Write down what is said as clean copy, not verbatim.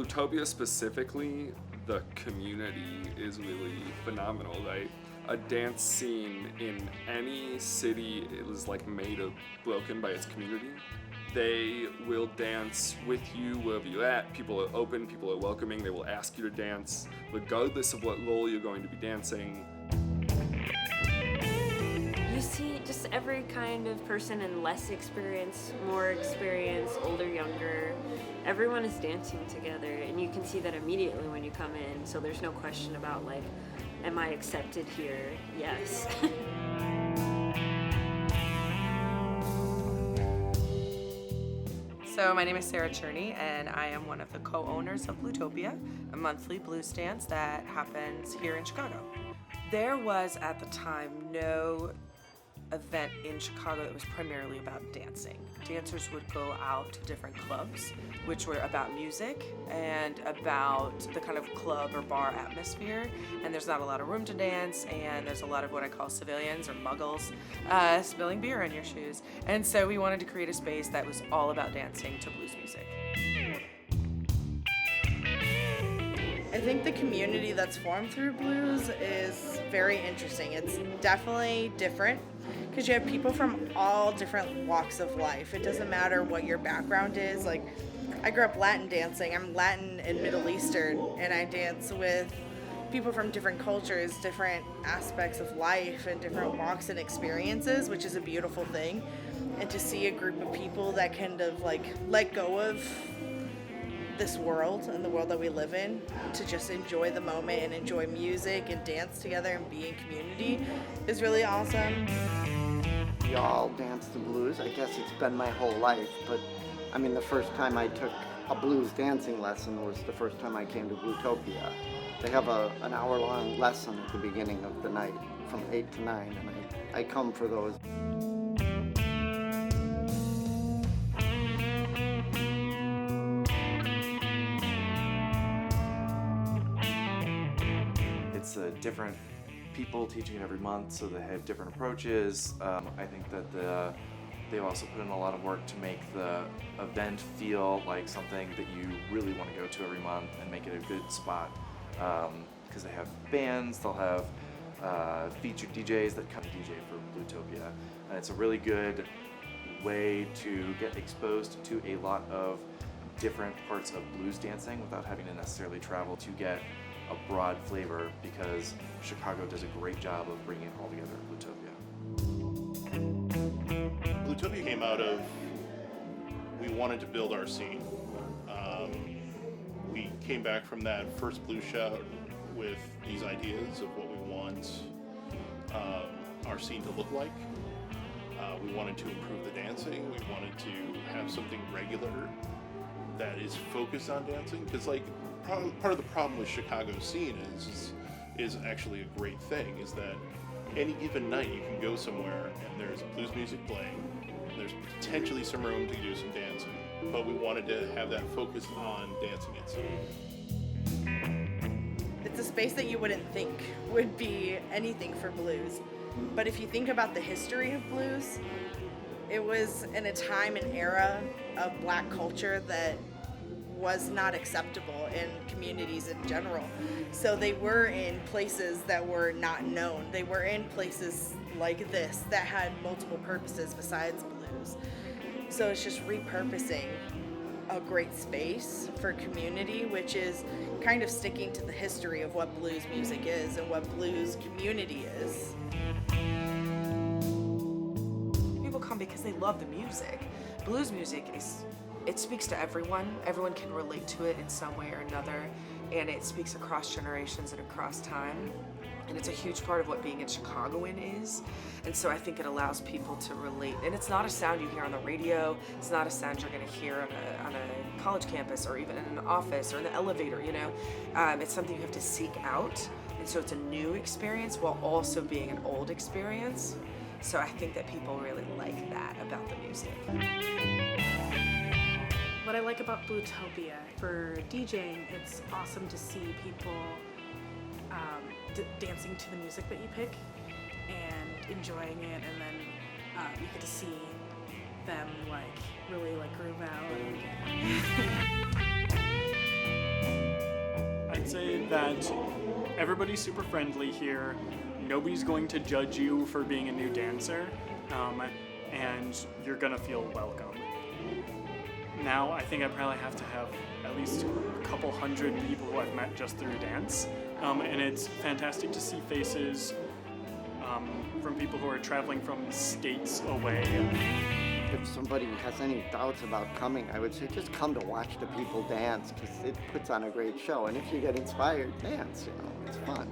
Bluetopia specifically, the community is really phenomenal, right? A dance scene in any city is like broken by its community. They will dance with you wherever you're at. People are open, people are welcoming, they will ask you to dance, regardless of what role you're going to be dancing. You see just every kind of person and less experience, more experience, older, younger. Everyone is dancing together, and you can see that immediately when you come in, so there's no question about like, am I accepted here? Yes. So my name is Sarah Cherney, and I am one of the co-owners of Bluetopia, a monthly blues dance that happens here in Chicago. There was at the time no event in Chicago that was primarily about dancing. Dancers would go out to different clubs, which were about music and about the kind of club or bar atmosphere, and there's not a lot of room to dance, and there's a lot of what I call civilians or muggles spilling beer on your shoes. And so we wanted to create a space that was all about dancing to blues music. I think the community that's formed through blues is very interesting. It's definitely different because you have people from all different walks of life. It doesn't matter what your background is. Like, I grew up Latin dancing. I'm Latin and Middle Eastern, and I dance with people from different cultures, different aspects of life, and different walks and experiences, which is a beautiful thing. And to see a group of people that kind of like let go of this world and the world that we live in to just enjoy the moment and enjoy music and dance together and be in community is really awesome. We all dance the blues. I guess it's been my whole life, but I mean, the first time I took a blues dancing lesson was the first time I came to Bluetopia. They have an hour-long lesson at the beginning of the night from 8 to 9, and I come for those. It's different people teaching it every month, so they have different approaches. I think that they've also put in a lot of work to make the event feel like something that you really want to go to every month and make it a good spot. Because they have bands, they'll have featured DJs that come to DJ for Bluetopia. And it's a really good way to get exposed to a lot of different parts of blues dancing without having to necessarily travel to get a broad flavor, because Chicago does a great job of bringing it all together at Bluetopia. Bluetopia came out of, we wanted to build our scene. We came back from that first Blues Shout with these ideas of what we want our scene to look like. We wanted to improve the dancing. We wanted to have something regular that is focused on dancing, because like part of the problem with Chicago's scene is actually a great thing, is that any given night you can go somewhere and there's blues music playing, there's potentially some room to do some dancing, but we wanted to have that focus on dancing itself. It's a space that you wouldn't think would be anything for blues, but if you think about the history of blues, it was in a time and era of Black culture that was not acceptable in communities in general. So they were in places that were not known. They were in places like this that had multiple purposes besides blues. So it's just repurposing a great space for community, which is kind of sticking to the history of what blues music is and what blues community is. People come because they love the music. Blues music it speaks to everyone. Everyone can relate to it in some way or another, and it speaks across generations and across time. And it's a huge part of what being a Chicagoan is. And so I think it allows people to relate. And it's not a sound you hear on the radio. It's not a sound you're going to hear on a college campus or even in an office or in the elevator, you know. It's something you have to seek out. And so it's a new experience while also being an old experience. So I think that people really like that about the music. What I like about Bluetopia, for DJing, it's awesome to see people dancing to the music that you pick and enjoying it, and then you get to see them really groove out. that everybody's super friendly here. Nobody's going to judge you for being a new dancer, and you're gonna feel welcome. Now, I think I probably have to have at least a couple hundred people who I've met just through dance, and it's fantastic to see faces from people who are traveling from states away. If somebody has any doubts about coming, I would say just come to watch the people dance, because it puts on a great show. And if you get inspired, dance, it's fun.